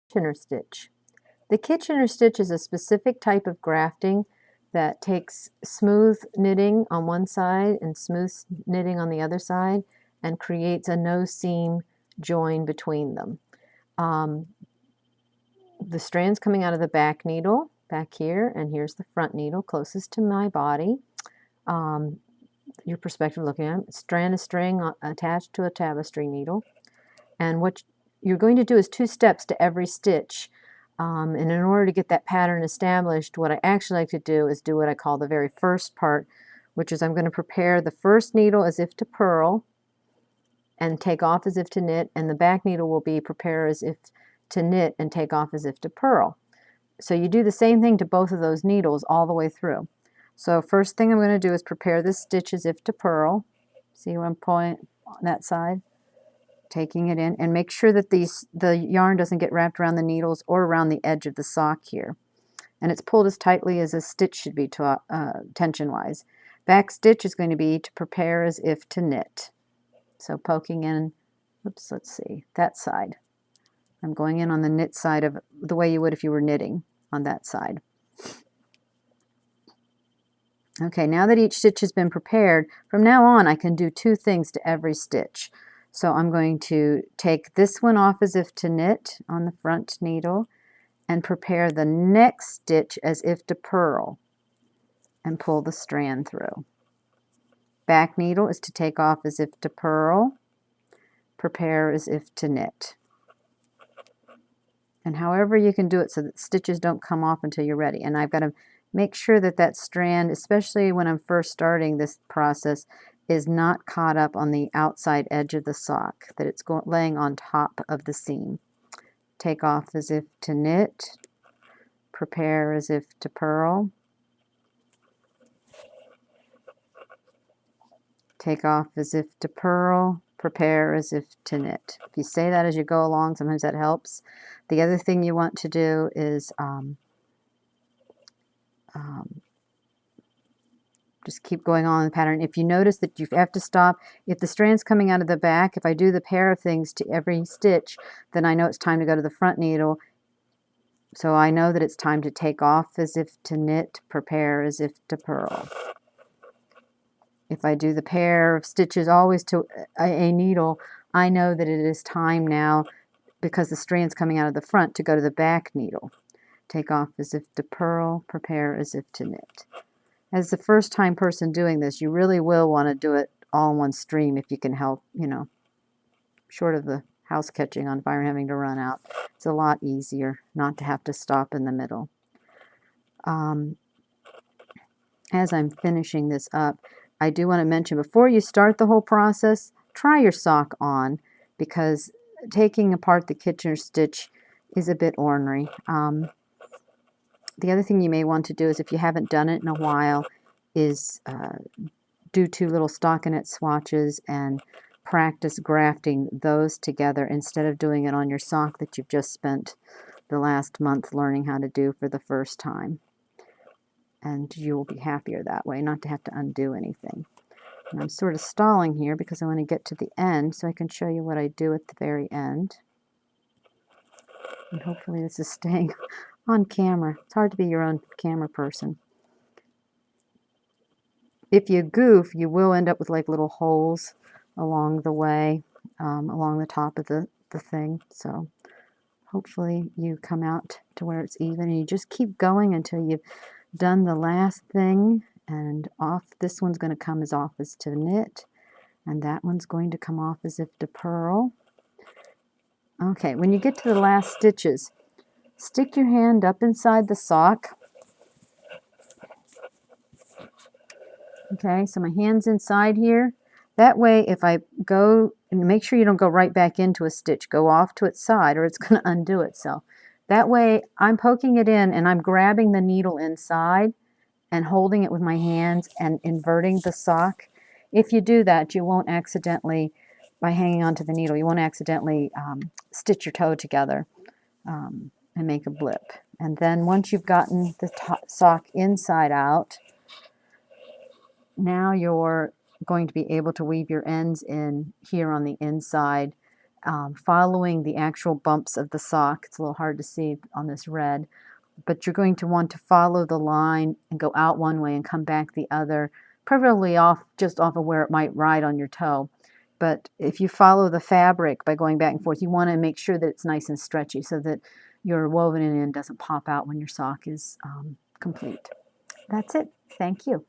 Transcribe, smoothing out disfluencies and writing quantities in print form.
Kitchener stitch. The Kitchener stitch is a specific type of grafting that takes smooth knitting on one side and smooth knitting on the other side and creates a no seam join between them. The strand's coming out of the back needle back here, and here's the front needle closest to my body. Your perspective looking at it. Strand of string attached to a tapestry needle. And what you're going to do is 2 steps to every stitch. And in order to get that pattern established, what I actually like to do is do what I call the very first part, which is I'm going to prepare the first needle as if to purl and take off as if to knit, and the back needle will be prepare as if to knit and take off as if to purl. So you do the same thing to both of those needles all the way through. So first thing I'm going to do is prepare this stitch as if to purl. See where I'm pulling on that side? Taking it in, and make sure that the yarn doesn't get wrapped around the needles or around the edge of the sock here. And it's pulled as tightly as a stitch should be tension-wise. Back stitch is going to be to prepare as if to knit. So poking in, oops, let's see, that side. I'm going in on the knit side of the way you would if you were knitting on that side. Okay, now that each stitch has been prepared, from now on I can do 2 things to every stitch. So I'm going to take this one off as if to knit on the front needle and prepare the next stitch as if to purl and pull the strand through. Back needle is to take off as if to purl, prepare as if to knit. And however you can do it so that stitches don't come off until you're ready. And I've got to make sure that that strand, especially when I'm first starting this process, is not caught up on the outside edge of the sock, that it's laying on top of the seam. Take off as if to knit, prepare as if to purl, take off as if to purl, prepare as if to knit. If you say that as you go along, sometimes that helps. The other thing you want to do is just keep going on the pattern. If you notice that you have to stop, if the strand's coming out of the back, if I do the pair of things to every stitch, then I know it's time to go to the front needle. So I know that it's time to take off as if to knit, prepare as if to purl. If I do the pair of stitches always to a needle, I know that it is time now, because the strand's coming out of the front, to go to the back needle. Take off as if to purl, prepare as if to knit. As the first time person doing this, you really will want to do it all in one stream if you can help, short of the house catching on fire and having to run out. It's a lot easier not to have to stop in the middle. As I'm finishing this up, I do want to mention, before you start the whole process, try your sock on, because taking apart the Kitchener stitch is a bit ornery. The other thing you may want to do is, if you haven't done it in a while, is do 2 little stockinette swatches and practice grafting those together instead of doing it on your sock that you've just spent the last month learning how to do for the first time. And you will be happier that way, not to have to undo anything. And I'm sort of stalling here because I want to get to the end so I can show you what I do at the very end. And hopefully this is staying on camera. It's hard to be your own camera person. If you goof, you will end up with like little holes along the way, along the top of the thing. So hopefully you come out to where it's even, and you just keep going until you've done the last thing, and off. This one's going to come as off as to knit, and that one's going to come off as if to purl. Okay, when you get to the last stitches, stick your hand up inside the sock. Okay, so my hand's inside here. That way, if I go, and make sure you don't go right back into a stitch, go off to its side or it's going to undo itself. That way, I'm poking it in and I'm grabbing the needle inside and holding it with my hands and inverting the sock. If you do that, you won't accidentally, by hanging onto the needle, you won't accidentally stitch your toe together and make a blip. And then once you've gotten the sock inside out, now you're going to be able to weave your ends in here on the inside following the actual bumps of the sock. It's a little hard to see on this red, but you're going to want to follow the line and go out one way and come back the other, preferably just off of where it might ride on your toe. But if you follow the fabric by going back and forth, you want to make sure that it's nice and stretchy so that your woven end doesn't pop out when your sock is complete. That's it. Thank you.